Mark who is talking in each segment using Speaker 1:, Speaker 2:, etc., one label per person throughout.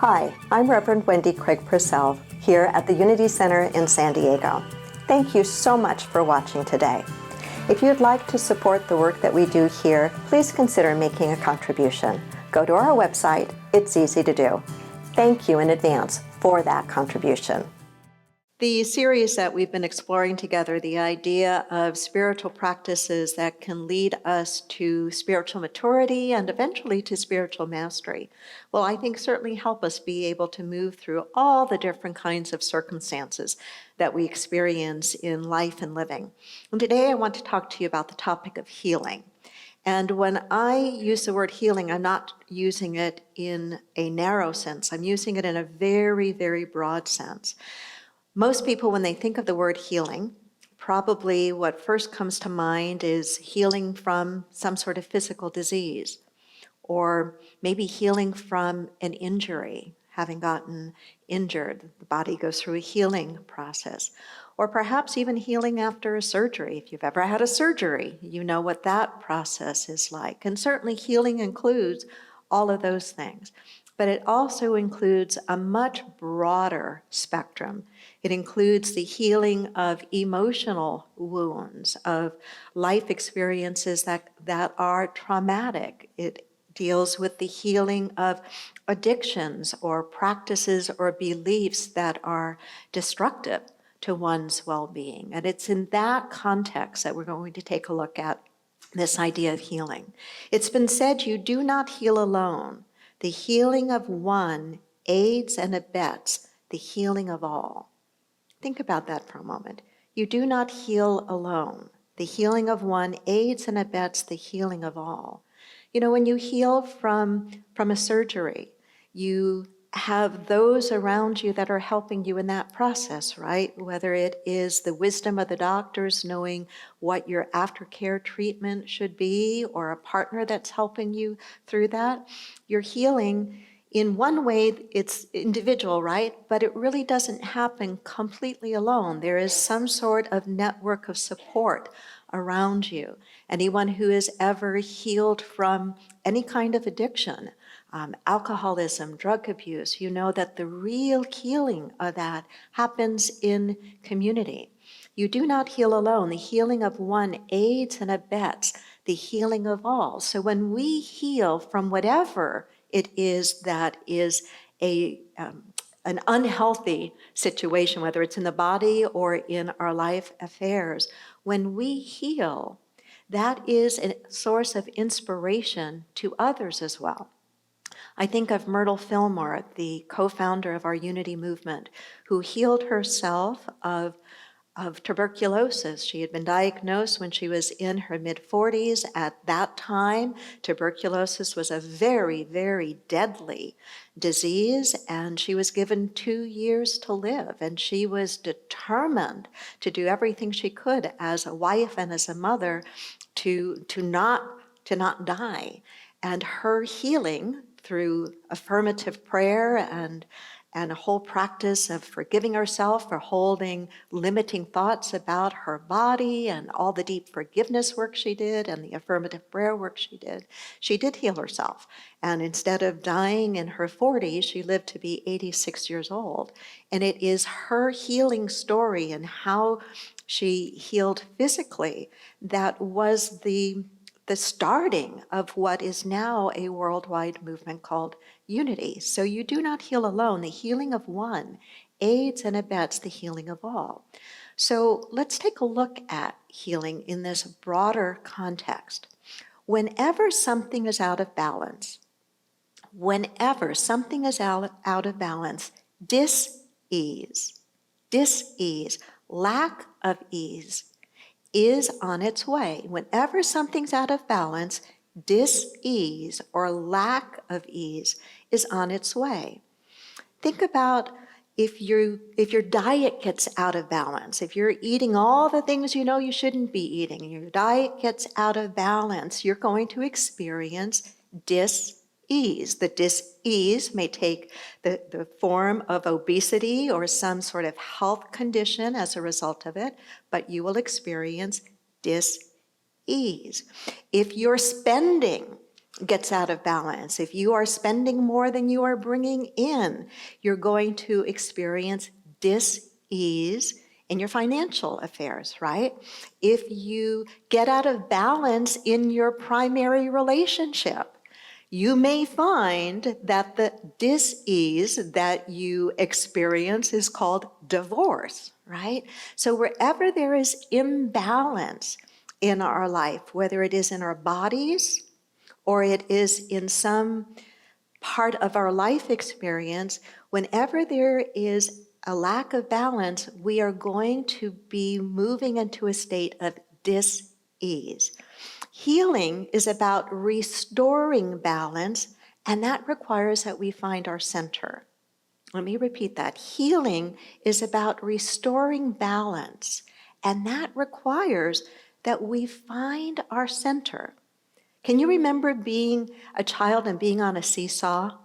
Speaker 1: Hi, I'm Reverend Wendy Craig-Purcell here at the Unity Center in San Diego. Thank you so much for watching today. If you'd like to support the work that we do here, please consider making a contribution. Go to our website. It's easy to do. Thank you in advance for that contribution. The series that we've been exploring together, the idea of spiritual practices that can lead us to spiritual maturity and eventually to spiritual mastery, will I think certainly help us be able to move through all the different kinds of circumstances that we experience in life and living. And today I want to talk to you about the topic of healing. And when I use the word healing, I'm not using it in a narrow sense. I'm using it in a very, very broad sense. Most people, when they think of the word healing, probably what first comes to mind is healing from some sort of physical disease, or maybe healing from an injury, having gotten injured. The body goes through a healing process. Or perhaps even healing after a surgery. If you've ever had a surgery, you know what that process is like. And certainly healing includes all of those things. But it also includes a much broader spectrum. It includes the healing of emotional wounds, of life experiences that are traumatic. It deals with the healing of addictions or practices or beliefs that are destructive to one's well-being. And it's in that context that we're going to take a look at this idea of healing. It's been said, you do not heal alone. The healing of one aids and abets the healing of all. Think about that for a moment. You do not heal alone. The healing of one aids and abets the healing of all. You know, when you heal from a surgery, you have those around you that are helping you in that process, right? Whether it is the wisdom of the doctors knowing what your aftercare treatment should be, or a partner that's helping you through that. You're healing in one way, it's individual, right? But it really doesn't happen completely alone. There is some sort of network of support around you. Anyone who has ever healed from any kind of addiction, alcoholism, drug abuse, you know that the real healing of that happens in community. You do not heal alone. The healing of one aids and abets the healing of all. So when we heal from whatever it is that is an unhealthy situation, whether it's in the body or in our life affairs, when we heal, that is a source of inspiration to others as well. I think of Myrtle Fillmore, the co-founder of our Unity movement, who healed herself of tuberculosis. She had been diagnosed when she was in her mid-40s. At that time, tuberculosis was a very, very deadly disease, and she was given 2 years to live. And she was determined to do everything she could as a wife and as a mother to not die. And her healing through affirmative prayer and a whole practice of forgiving herself for holding limiting thoughts about her body and all the deep forgiveness work she did and the affirmative prayer work she did heal herself. And instead of dying in her 40s, she lived to be 86 years old. And it is her healing story and how she healed physically that was the starting of what is now a worldwide movement called Unity. So you do not heal alone. The healing of one aids and abets the healing of all. So let's take a look at healing in this broader context. Whenever something is out of balance, dis-ease, lack of ease, is on its way. Whenever something's out of balance, dis-ease or lack of ease is on its way. Think about if your diet gets out of balance, if you're eating all the things you know you shouldn't be eating, and your diet gets out of balance, you're going to experience dis-ease. The dis-ease may take the form of obesity or some sort of health condition as a result of it, but you will experience dis-ease. If you're spending gets out of balance, if you are spending more than you are bringing in, you're going to experience dis-ease in your financial affairs, right? If you get out of balance in your primary relationship, you may find that the dis-ease that you experience is called divorce, right? So wherever there is imbalance in our life, whether it is in our bodies or it is in some part of our life experience, whenever there is a lack of balance, we are going to be moving into a state of dis-ease. Healing is about restoring balance, and that requires that we find our center. Let me repeat that. Healing is about restoring balance, and that requires that we find our center. Can you remember being a child and being on a seesaw,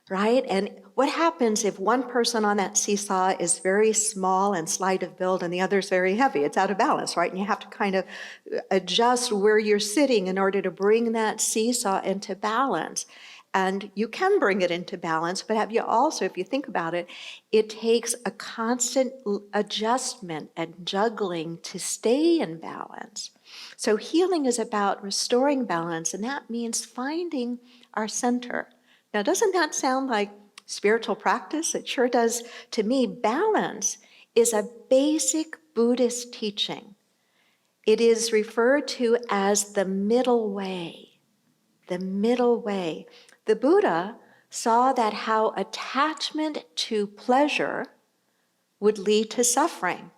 Speaker 1: right? And what happens if one person on that seesaw is very small and slight of build and the other is very heavy? It's out of balance, right? And you have to kind of adjust where you're sitting in order to bring that seesaw into balance. And you can bring it into balance, but have you also, if you think about it, it takes a constant adjustment and juggling to stay in balance. So healing is about restoring balance, and that means finding our center. Now, doesn't that sound like spiritual practice? It sure does to me. Balance is a basic Buddhist teaching. It is referred to as the middle way. The middle way. The Buddha saw that how attachment to pleasure would lead to suffering.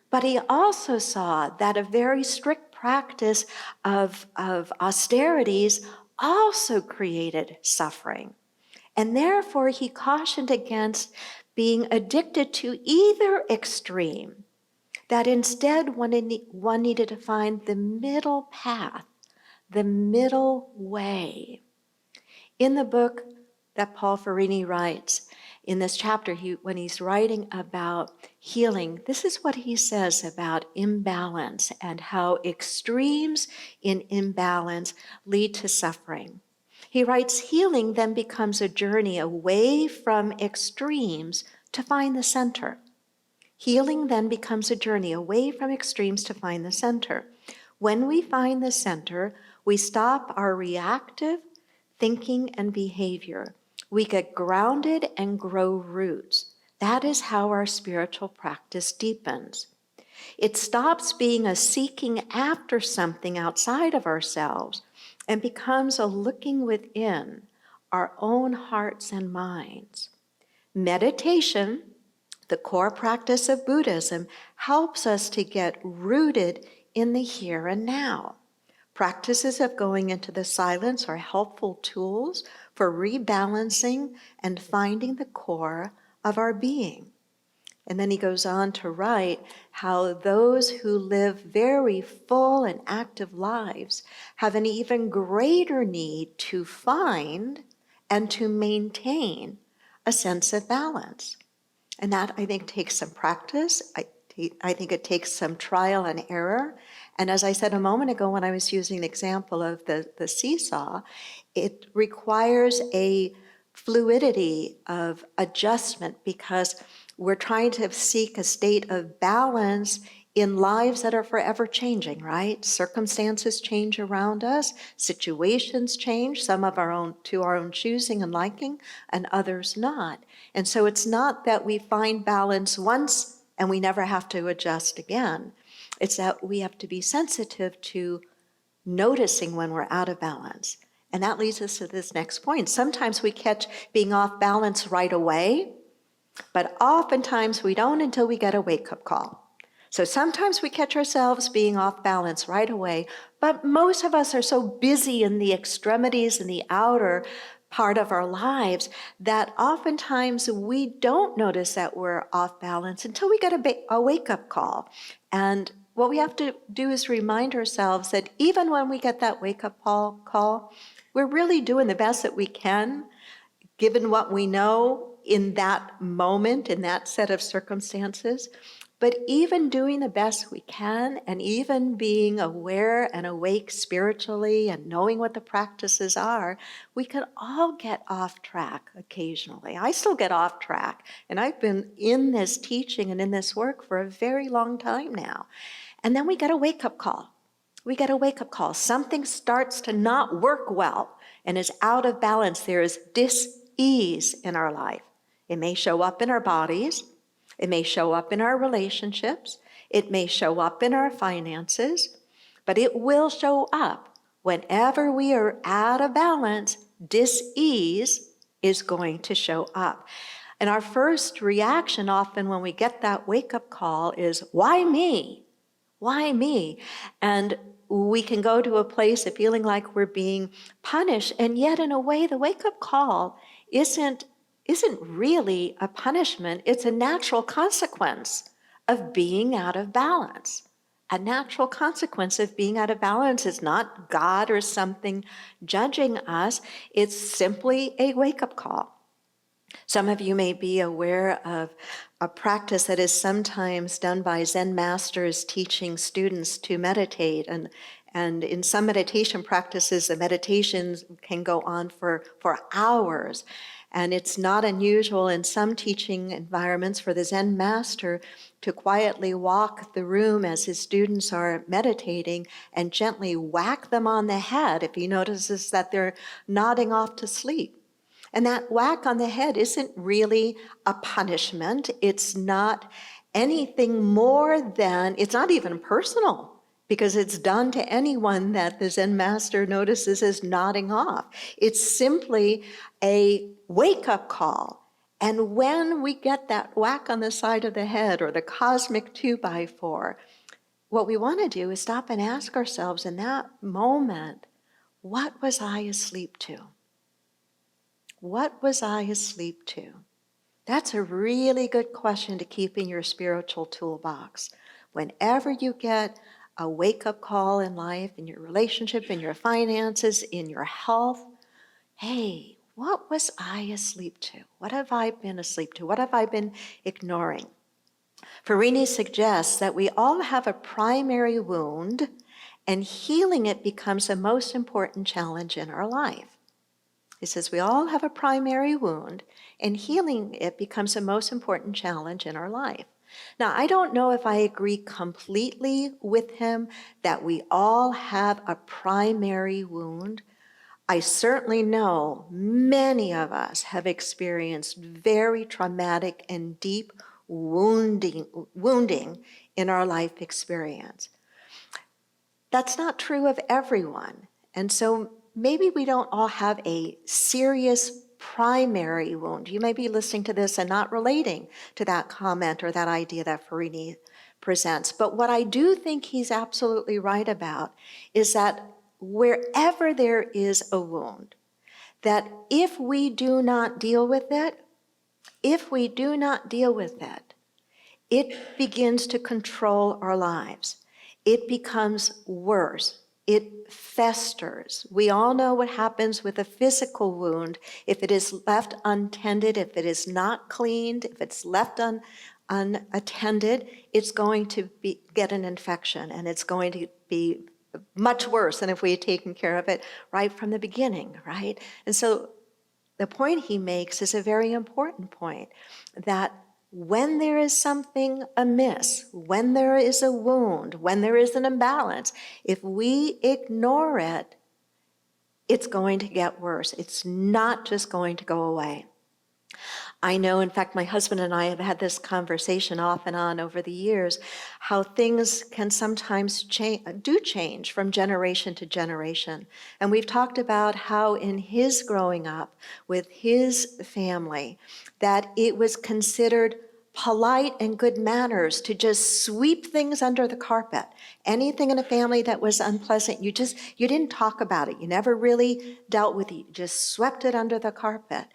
Speaker 1: But he also saw that a very strict practice of austerities also created suffering. And therefore, he cautioned against being addicted to either extreme, that instead one needed to find the middle path, the middle way. In the book that Paul Ferrini writes, in this chapter, when he's writing about healing, this is what he says about imbalance and how extremes in imbalance lead to suffering. He writes, healing then becomes a journey away from extremes to find the center. Healing then becomes a journey away from extremes to find the center. When we find the center, we stop our reactive thinking and behavior. We get grounded and grow roots. That is how our spiritual practice deepens. It stops being a seeking after something outside of ourselves and becomes a looking within our own hearts and minds. Meditation, the core practice of Buddhism, helps us to get rooted in the here and now. Practices of going into the silence are helpful tools for rebalancing and finding the core of our being. And then he goes on to write how those who live very full and active lives have an even greater need to find and to maintain a sense of balance. And that, I think, takes some practice. I think it takes some trial and error. And as I said a moment ago when I was using the example of the seesaw, it requires a fluidity of adjustment because we're trying to seek a state of balance in lives that are forever changing, right? Circumstances change around us, situations change, some of our own to our own choosing and liking, and others not. And so it's not that we find balance once and we never have to adjust again. It's that we have to be sensitive to noticing when we're out of balance. And that leads us to this next point. Sometimes we catch being off balance right away, but oftentimes we don't until we get a wake-up call. So sometimes we catch ourselves being off balance right away, but most of us are so busy in the extremities and the outer part of our lives that oftentimes we don't notice that we're off balance until we get a wake-up call. And what we have to do is remind ourselves that even when we get that wake-up call, we're really doing the best that we can, given what we know in that moment, in that set of circumstances. But even doing the best we can, and even being aware and awake spiritually and knowing what the practices are, we can all get off track occasionally. I still get off track, and I've been in this teaching and in this work for a very long time now. And then we get a wake-up call. We get a wake-up call. Something starts to not work well and is out of balance. There is dis-ease in our life. It may show up in our bodies. It may show up in our relationships. It may show up in our finances. But it will show up whenever we are out of balance. Dis-ease is going to show up. And our first reaction often when we get that wake-up call is, why me? Why me? And we can go to a place of feeling like we're being punished, and yet in a way the wake-up call isn't really a punishment. It's a natural consequence of being out of balance. A natural consequence of being out of balance is not God or something judging us. It's simply a wake-up call. Some of you may be aware of a practice that is sometimes done by Zen masters teaching students to meditate. And in some meditation practices, the meditations can go on for hours. And it's not unusual in some teaching environments for the Zen master to quietly walk the room as his students are meditating and gently whack them on the head if he notices that they're nodding off to sleep. And that whack on the head isn't really a punishment. It's not anything more than, it's not even personal, because it's done to anyone that the Zen master notices as nodding off. It's simply a wake-up call. And when we get that whack on the side of the head or the cosmic 2x4, what we want to do is stop and ask ourselves in that moment, what was I asleep to? What was I asleep to? That's a really good question to keep in your spiritual toolbox. Whenever you get a wake-up call in life, in your relationship, in your finances, in your health, hey, what was I asleep to? What have I been asleep to? What have I been ignoring? Farini suggests that we all have a primary wound, and healing it becomes the most important challenge in our life. He says we all have a primary wound, and healing it becomes the most important challenge in our life. Now, I don't know if I agree completely with him that we all have a primary wound. I certainly know many of us have experienced very traumatic and deep wounding in our life experience. That's not true of everyone. And so maybe we don't all have a serious primary wound. You may be listening to this and not relating to that comment or that idea that Farini presents. But what I do think he's absolutely right about is that wherever there is a wound, that if we do not deal with it, it begins to control our lives. It becomes worse. It festers. We all know what happens with a physical wound. If it is left untended, if it is not cleaned, if it's left unattended, it's going to get an infection, and it's going to be much worse than if we had taken care of it right from the beginning, right? And so the point he makes is a very important point, that when there is something amiss, when there is a wound, when there is an imbalance, if we ignore it, it's going to get worse. It's not just going to go away. I know, in fact, my husband and I have had this conversation off and on over the years, how things can sometimes change from generation to generation. And we've talked about how in his growing up with his family, that it was considered polite and good manners to just sweep things under the carpet. Anything in a family that was unpleasant, you didn't talk about it. You never really dealt with it. You just swept it under the carpet.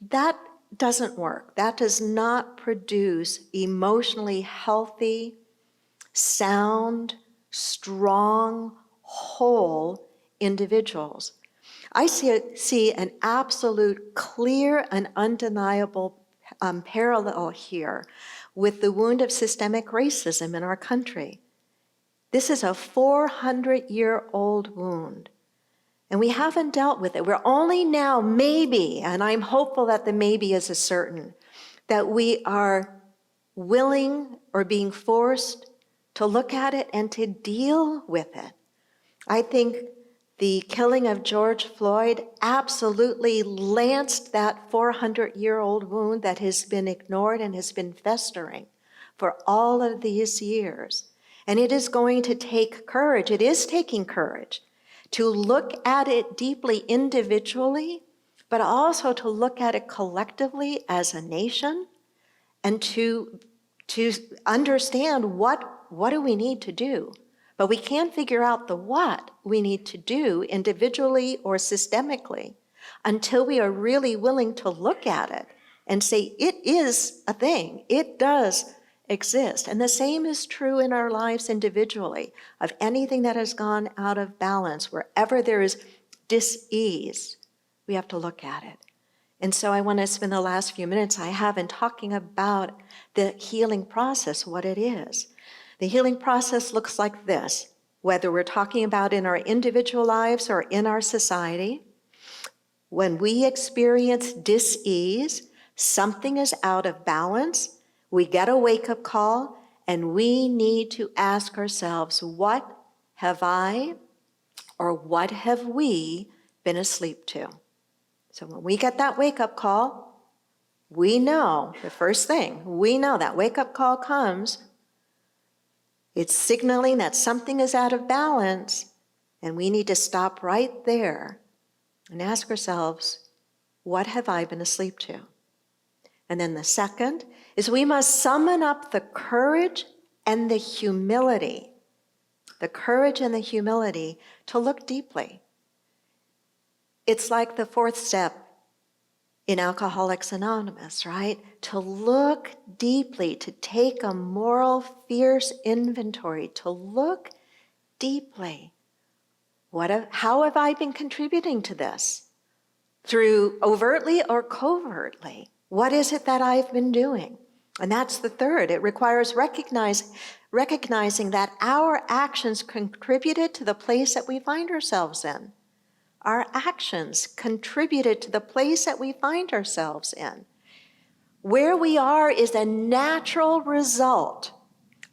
Speaker 1: That doesn't work. That does not produce emotionally healthy, sound, strong, whole individuals. I see an absolute, clear, and undeniable parallel here with the wound of systemic racism in our country. This is a 400-year-old wound, and we haven't dealt with it. We're only now, maybe, and I'm hopeful that the maybe is a certain, that we are willing or being forced to look at it and to deal with it. I think the killing of George Floyd absolutely lanced that 400-year-old wound that has been ignored and has been festering for all of these years. And it is going to take courage, it is taking courage, to look at it deeply individually, but also to look at it collectively as a nation, and to understand what do we need to do. But we can't figure out the what we need to do individually or systemically until we are really willing to look at it and say, it is a thing, it does exist. And the same is true in our lives individually, of anything that has gone out of balance. Wherever there is dis-ease, we have to look at it. And so I want to spend the last few minutes I have in talking about the healing process, what it is. The healing process looks like this, whether we're talking about in our individual lives or in our society. When we experience dis-ease, something is out of balance, we get a wake-up call, and we need to ask ourselves, what have I or what have we been asleep to? So when we get that wake-up call, we know, the first thing, we know that wake-up call comes, it's signaling that something is out of balance, and we need to stop right there and ask ourselves, what have I been asleep to? And then the second is we must summon up the courage and the humility to look deeply. It's like the fourth step in Alcoholics Anonymous, right? To look deeply, to take a moral, fierce inventory, to look deeply. How have I been contributing to this? Through overtly or covertly? What is it that I've been doing? And that's the third. It requires recognizing that our actions contributed to the place that we find ourselves in. Our actions contributed to the place that we find ourselves in. Where we are is a natural result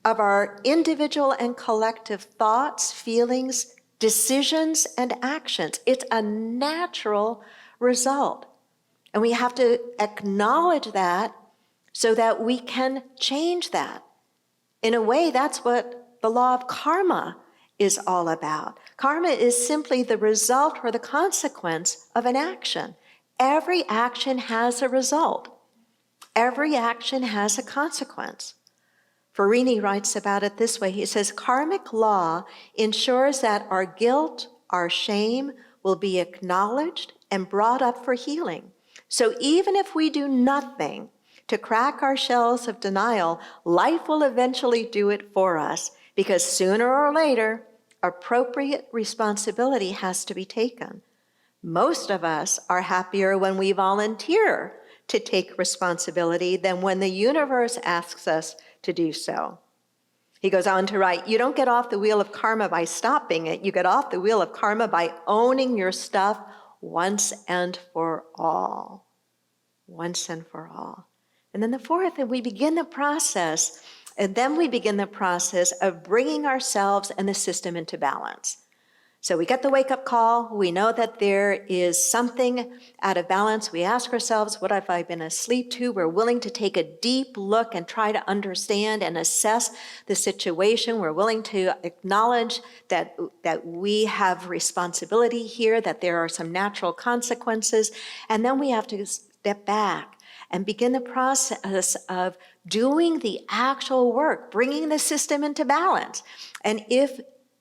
Speaker 1: of our individual and collective thoughts, feelings, decisions, and actions. It's a natural result. And we have to acknowledge that so that we can change that. In a way, that's what the law of karma is all about. Karma is simply the result or the consequence of an action. Every action has a result. Every action has a consequence. Farini writes about it this way. He says, karmic law ensures that our guilt, our shame will be acknowledged and brought up for healing. So even if we do nothing to crack our shells of denial, life will eventually do it for us, because sooner or later, appropriate responsibility has to be taken. Most of us are happier when we volunteer to take responsibility than when the universe asks us to do so. He goes on to write, you don't get off the wheel of karma by stopping it. You get off the wheel of karma by owning your stuff once and for all. Once and for all. And then the fourth, and we begin the process of bringing ourselves and the system into balance. So we get the wake-up call. We know that there is something out of balance. We ask ourselves, what have I been asleep to? We're willing to take a deep look and try to understand and assess the situation. We're willing to acknowledge that we have responsibility here, that there are some natural consequences. And then we have to step back and begin the process of doing the actual work, bringing the system into balance. And if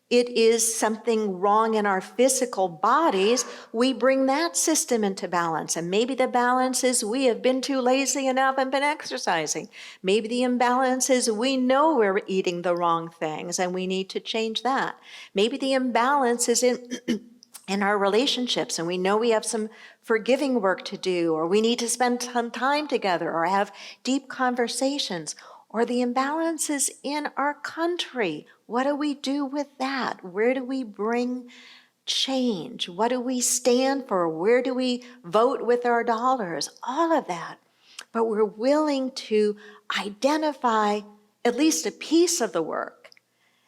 Speaker 1: it is something wrong in our physical bodies, we bring that system into balance. And maybe the balance is we have been too lazy and haven't been exercising. Maybe the imbalance is we know we're eating the wrong things and we need to change that. Maybe the imbalance is in in our relationships, and we know we have some forgiving work to do, or we need to spend some time together, or have deep conversations, or the imbalances in our country. What do we do with that? Where do we bring change? What do we stand for? Where do we vote with our dollars? All of that. But we're willing to identify at least a piece of the work.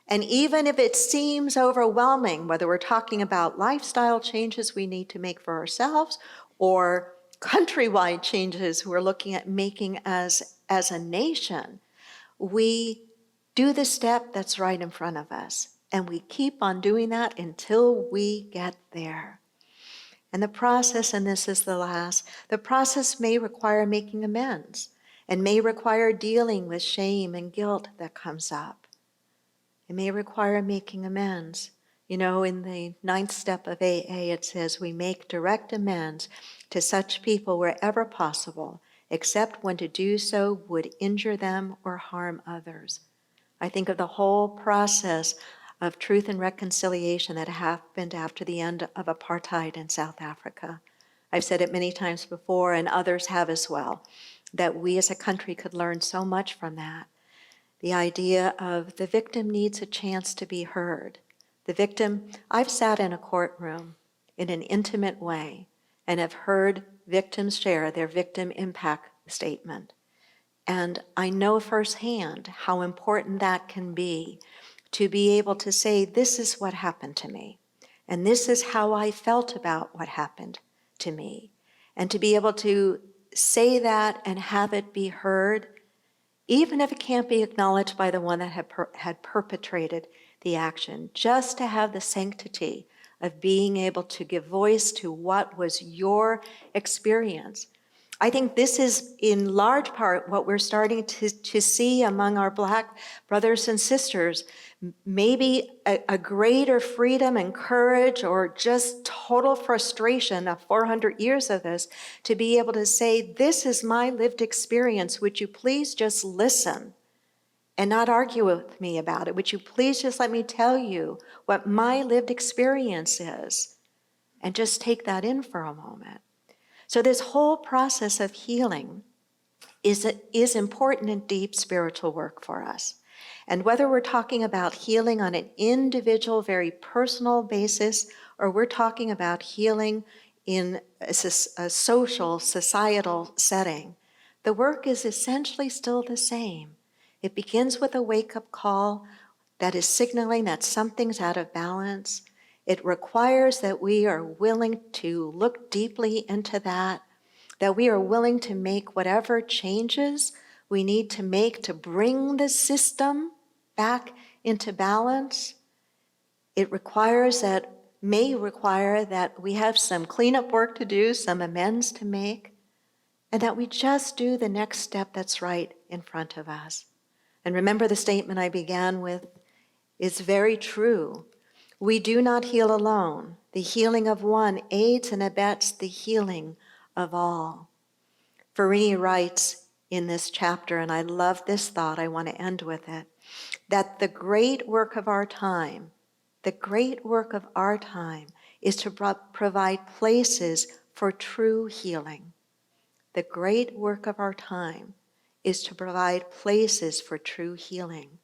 Speaker 1: And even if it seems overwhelming, whether we're talking about lifestyle changes we need to make for ourselves or countrywide changes we're looking at making as a nation, we do the step that's right in front of us. And we keep on doing that until we get there. And the process, and this is the last, the process may require making amends and may require dealing with shame and guilt that comes up. It may require making amends. You know, in the 9th step of AA, it says we make direct amends to such people wherever possible, except when to do so would injure them or harm others. I think of the whole process of truth and reconciliation that happened after the end of apartheid in South Africa. I've said it many times before, and others have as well, that we as a country could learn so much from that. The idea of the victim needs a chance to be heard. The victim, I've sat in a courtroom in an intimate way and have heard victims share their victim impact statement. And I know firsthand how important that can be to be able to say, this is what happened to me, and this is how I felt about what happened to me. And to be able to say that and have it be heard, even if it can't be acknowledged by the one that had perpetrated the action, just to have the sanctity of being able to give voice to what was your experience. I think this is in large part what we're starting to see among our Black brothers and sisters, maybe a greater freedom and courage, or just total frustration of 400 years of this, to be able to say, this is my lived experience, would you please just listen and not argue with me about it? Would you please just let me tell you what my lived experience is, and just take that in for a moment. So this whole process of healing is important and deep spiritual work for us. And whether we're talking about healing on an individual, very personal basis, or we're talking about healing in a social, societal setting, the work is essentially still the same. It begins with a wake-up call that is signaling that something's out of balance. It requires that we are willing to look deeply into that we are willing to make whatever changes we need to make to bring the system back into balance. It may require that we have some cleanup work to do, some amends to make, and that we just do the next step that's right in front of us. And remember, the statement I began with is very true. We do not heal alone. The healing of one aids and abets the healing of all. Farini writes in this chapter, and I love this thought, I want to end with it, that the great work of our time is to provide places for true healing. The great work of our time is to provide places for true healing.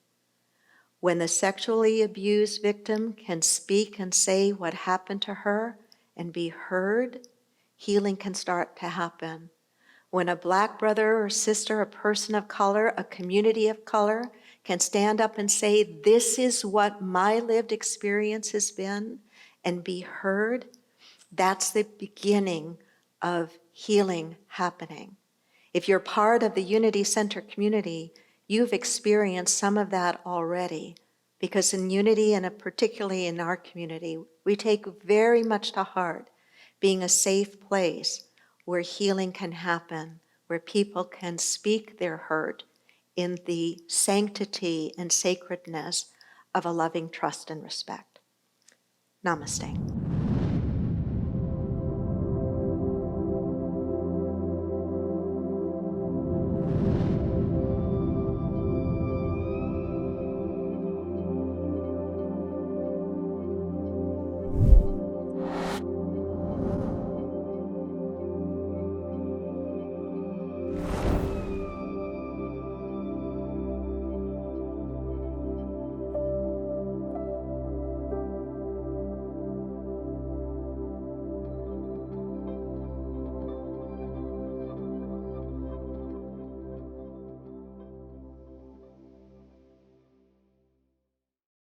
Speaker 1: When the sexually abused victim can speak and say what happened to her and be heard, healing can start to happen. When a Black brother or sister, a person of color, a community of color can stand up and say, this is what my lived experience has been, and be heard, that's the beginning of healing happening. If you're part of the Unity Center community, you've experienced some of that already, because in Unity, and particularly in our community, we take very much to heart being a safe place where healing can happen, where people can speak their hurt in the sanctity and sacredness of a loving trust and respect. Namaste.